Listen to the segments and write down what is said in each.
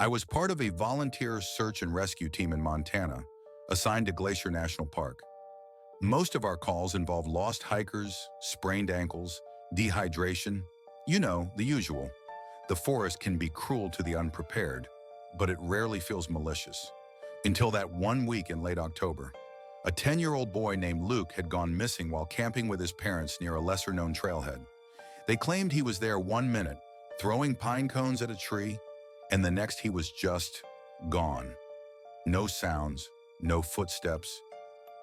I was part of a volunteer search and rescue team in Montana, assigned to Glacier National Park. Most of our calls involve lost hikers, sprained ankles, dehydration, the usual. The forest can be cruel to the unprepared, but it rarely feels malicious. Until that one week in late October, a 10-year-old boy named Luke had gone missing while camping with his parents near a lesser-known trailhead. They claimed he was there 1 minute, throwing pine cones at a tree, and the next he was just gone. No sounds, no footsteps,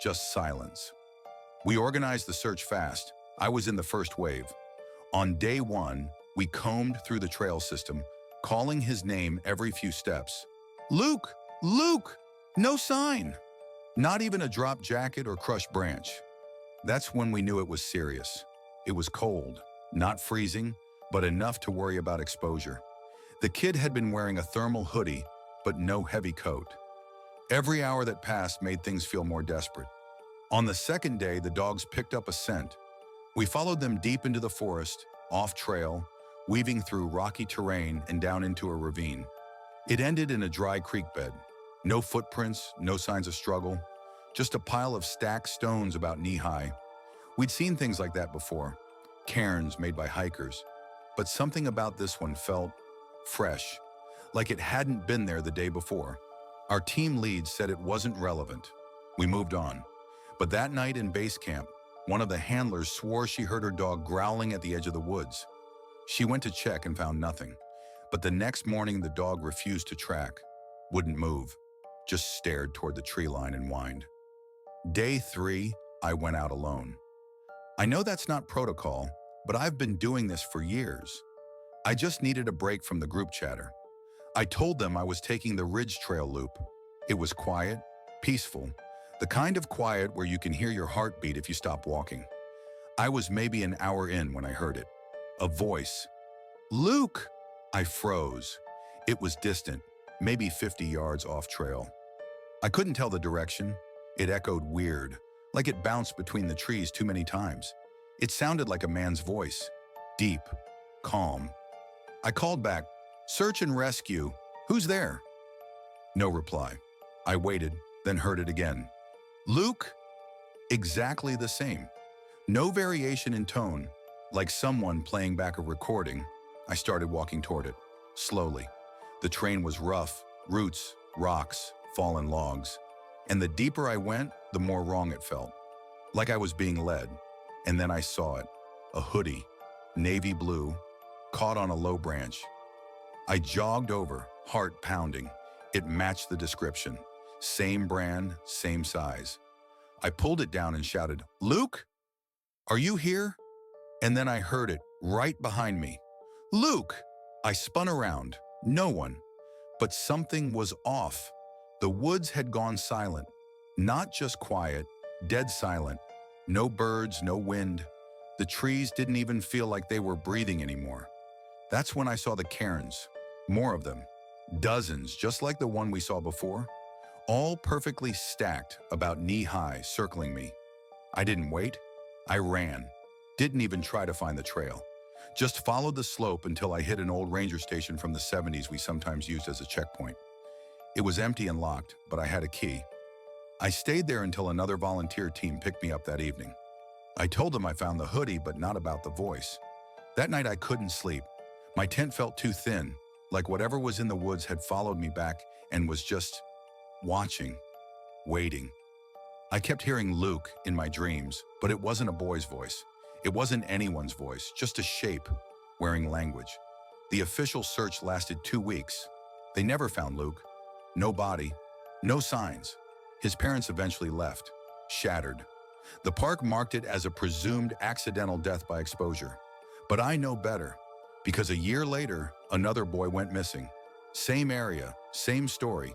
just silence. We organized the search fast. I was in the first wave. On day one, we combed through the trail system, calling his name every few steps. Luke! Luke! No sign! Not even a dropped jacket or crushed branch. That's when we knew it was serious. It was cold, not freezing, but enough to worry about exposure. The kid had been wearing a thermal hoodie, but no heavy coat. Every hour that passed made things feel more desperate. On the second day, the dogs picked up a scent. We followed them deep into the forest, off trail, weaving through rocky terrain and down into a ravine. It ended in a dry creek bed. No footprints, no signs of struggle, just a pile of stacked stones about knee-high. We'd seen things like that before, cairns made by hikers, but something about this one felt fresh, like it hadn't been there the day before. Our team lead said it wasn't relevant. We moved on. But that night in base camp, one of the handlers swore she heard her dog growling at the edge of the woods. She went to check and found nothing. But the next morning, the dog refused to track, wouldn't move, just stared toward the tree line and whined. Day 3, I went out alone. I know that's not protocol, but I've been doing this for years. I just needed a break from the group chatter. I told them I was taking the Ridge Trail loop. It was quiet, peaceful, the kind of quiet where you can hear your heartbeat if you stop walking. I was maybe an hour in when I heard it. A voice. Luke! I froze. It was distant, maybe 50 yards off trail. I couldn't tell the direction. It echoed weird, like it bounced between the trees too many times. It sounded like a man's voice, deep, calm. I called back, search and rescue, who's there? No reply. I waited, then heard it again. Luke? Exactly the same. No variation in tone, like someone playing back a recording. I started walking toward it, slowly. The terrain was rough, roots, rocks, fallen logs. And the deeper I went, the more wrong it felt. Like I was being led. And then I saw it. A hoodie, navy blue, caught on a low branch. I jogged over, heart pounding. It matched the description. Same brand, same size. I pulled it down and shouted, Luke? Are you here? And then I heard it right behind me. Luke! I spun around. No one. But something was off. The woods had gone silent. Not just quiet, dead silent. No birds, no wind. The trees didn't even feel like they were breathing anymore. That's when I saw the cairns. More of them. Dozens, just like the one we saw before. All perfectly stacked, about knee-high, circling me. I didn't wait. I ran. Didn't even try to find the trail. Just followed the slope until I hit an old ranger station from the 70s we sometimes used as a checkpoint. It was empty and locked, but I had a key. I stayed there until another volunteer team picked me up that evening. I told them I found the hoodie, but not about the voice. That night I couldn't sleep. My tent felt too thin, like whatever was in the woods had followed me back and was just watching, waiting. I kept hearing Luke in my dreams, but it wasn't a boy's voice. It wasn't anyone's voice, just a shape, wearing language. The official search lasted 2 weeks. They never found Luke. No body, no signs. His parents eventually left, shattered. The park marked it as a presumed accidental death by exposure. But I know better, because a year later, another boy went missing. Same area, same story.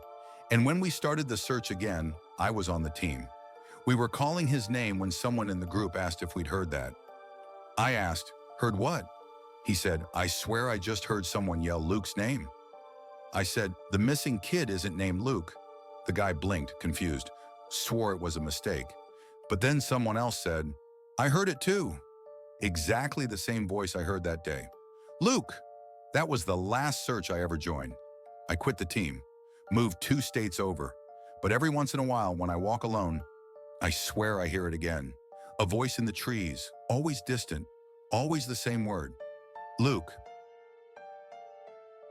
And when we started the search again, I was on the team. We were calling his name when someone in the group asked if we'd heard that. I asked, heard what? He said, I swear I just heard someone yell Luke's name. I said, the missing kid isn't named Luke. The guy blinked, confused, swore it was a mistake. But then someone else said, I heard it too. Exactly the same voice I heard that day. Luke! That was the last search I ever joined. I quit the team, moved 2 states over. But every once in a while, when I walk alone, I swear I hear it again. A voice in the trees, always distant, always the same word. Luke,